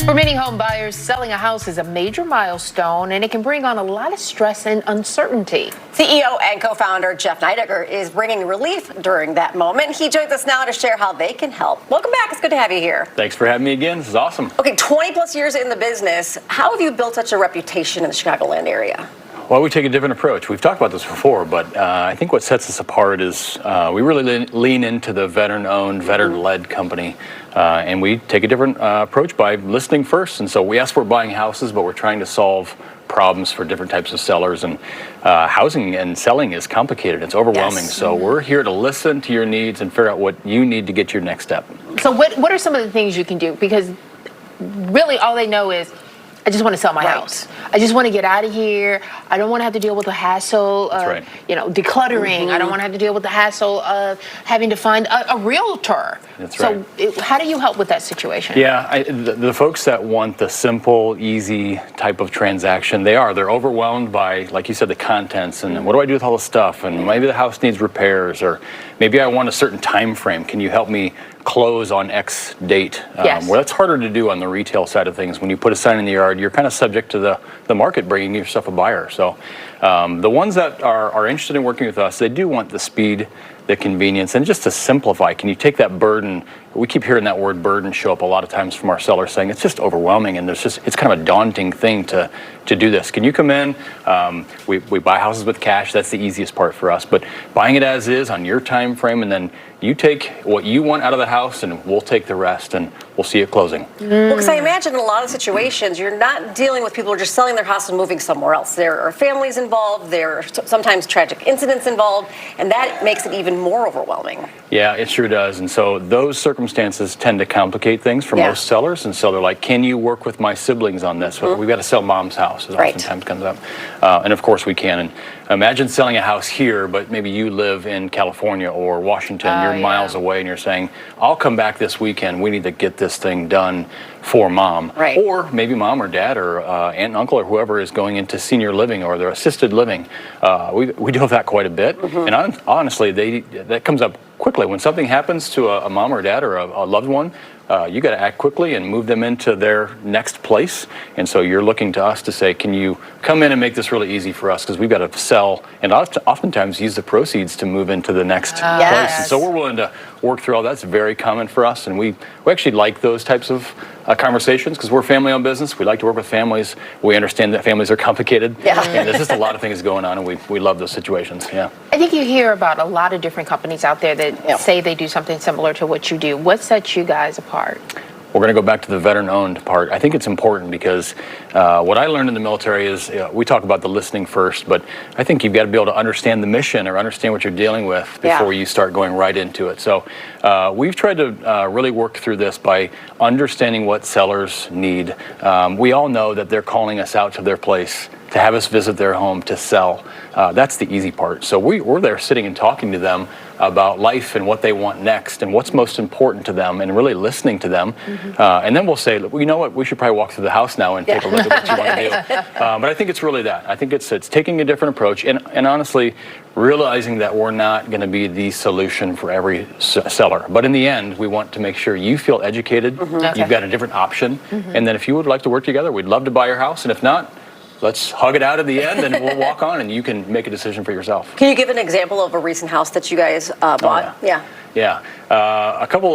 For many home buyers, selling a house is a major milestone, and it can bring on a lot of stress and uncertainty. CEO and co-founder Jeff Nydegger is bringing relief during that moment. He joins us now to share how they can help. Welcome back. It's good to have you here. Thanks for having me again. This is awesome. Okay, 20 plus years in the business. How have you built such a reputation in the Chicagoland area? Well, we take a different approach. We've talked about this before, but I think what sets us apart is we really lean into the veteran-owned, veteran-led company, and we take a different approach by listening first. And so we ask, we're buying houses, but we're trying to solve problems for different types of sellers. And housing and selling is complicated. It's overwhelming. Yes. So we're here to listen to your needs and figure out what you need to get your next step. So what are some of the things you can do? Because really all they know is, I just want to sell my house. I just want to get out of here. I don't want to have to deal with the hassle of, decluttering. I don't want to have to deal with the hassle of having to find a realtor. That's right. So how do you help with that situation? Yeah, the folks that want the simple, easy type of transaction, they're overwhelmed by, like you said, the contents and what do I do with all the stuff? And maybe the house needs repairs, or maybe I want a certain time frame. Can you help me close on X date? Yes. Well, that's harder to do on the retail side of things. When you put a sign in the yard, you're kind of subject to the market bringing yourself a buyer. So the ones that are interested in working with us, they do want the speed, the convenience, and just to simplify. Can you take that burden? We keep hearing that word burden show up a lot of times from our sellers, saying it's just overwhelming and it's kind of a daunting thing to do this. Can you come in? We buy houses with cash. That's the easiest part for us. But buying it as is on your time frame, and then you take what you want out of the house, and we'll take the rest, and we'll see it closing. Well, because I imagine in a lot of situations, you're not dealing with people who are just selling their house and moving somewhere else. There are families involved. There are sometimes tragic incidents involved, and that makes it even more overwhelming. Yeah, it sure does. And so those circumstances tend to complicate things for most sellers. And so they're like, can you work with my siblings on this? Well, we've got to sell mom's house, as oftentimes comes up. And of course we can. And imagine selling a house here, but maybe you live in California or Washington. You're miles away, and you're saying, I'll come back this weekend. We need to get this thing done for mom. Right. Or maybe mom or dad or aunt and uncle or whoever is going into senior living or their assisted living. We do have that quite a bit. And honestly, that comes up quickly. When something happens to a mom or dad or a loved one, you got to act quickly and move them into their next place. And so you're looking to us to say, can you come in and make this really easy for us? Because we've got to sell and oftentimes use the proceeds to move into the next place. And so we're willing to work through all that. That's very common for us. And we actually like those types of conversations because we're a family-owned business. We like to work with families. We understand that families are complicated. And there's just a lot of things going on, and we love those situations. I think you hear about a lot of different companies out there that say they do something similar to what you do. What sets you guys apart? We're going to go back to the veteran-owned part. I think it's important because what I learned in the military is we talk about the listening first, but I think you've got to be able to understand the mission or understand what you're dealing with before you start going right into it. So we've tried to really work through this by understanding what sellers need. We all know that they're calling us out to their place to have us visit their home to sell. That's the easy part. So we're there sitting and talking to them about life and what they want next and what's most important to them and really listening to them. And then we'll say, well, you know what, we should probably walk through the house now and take a look at what you want to do. But I think it's really that. I think it's taking a different approach and honestly realizing that we're not going to be the solution for every seller. But in the end, we want to make sure you feel educated, you've got a different option, and then if you would like to work together, we'd love to buy your house. And if not, let's hug it out at the end and we'll walk on and you can make a decision for yourself. Can you give an example of a recent house that you guys bought? A couple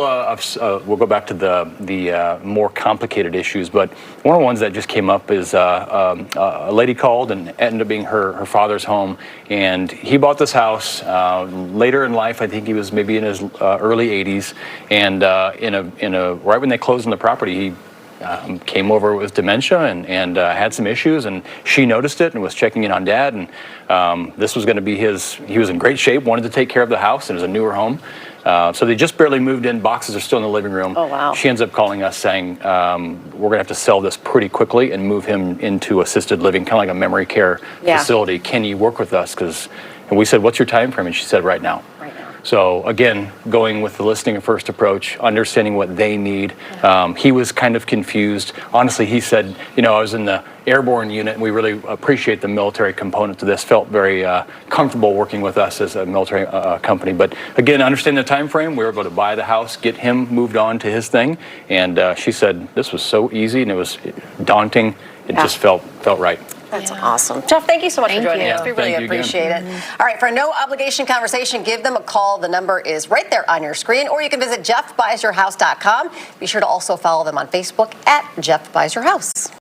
we'll go back to the more complicated issues, but one of the ones that just came up is a lady called and ended up being her father's home, and he bought this house later in life. I think he was maybe in his early 80s, and right when they closed on the property, he came over with dementia and had some issues, and she noticed it and was checking in on Dad, and this was going to be he was in great shape, wanted to take care of the house, and it was a newer home. So they just barely moved in. Boxes are still in the living room. Oh, wow. She ends up calling us saying, we're going to have to sell this pretty quickly and move him into assisted living, kind of like a memory care facility. Can you work with us? And we said, what's your time frame? And she said, right now. So again, going with the listening first approach, understanding what they need. He was kind of confused. Honestly, he said, I was in the airborne unit, and we really appreciate the military component to this. Felt very comfortable working with us as a military company. But again, understanding the time frame, we were able to buy the house, get him moved on to his thing. And she said this was so easy, and it was daunting. It just felt right. That's awesome. Jeff, thank you so much for joining us. We really appreciate it. All right, for a no obligation conversation, give them a call. The number is right there on your screen, or you can visit jeffbuysyourhouse.com. Be sure to also follow them on Facebook at Jeff Buys Your House.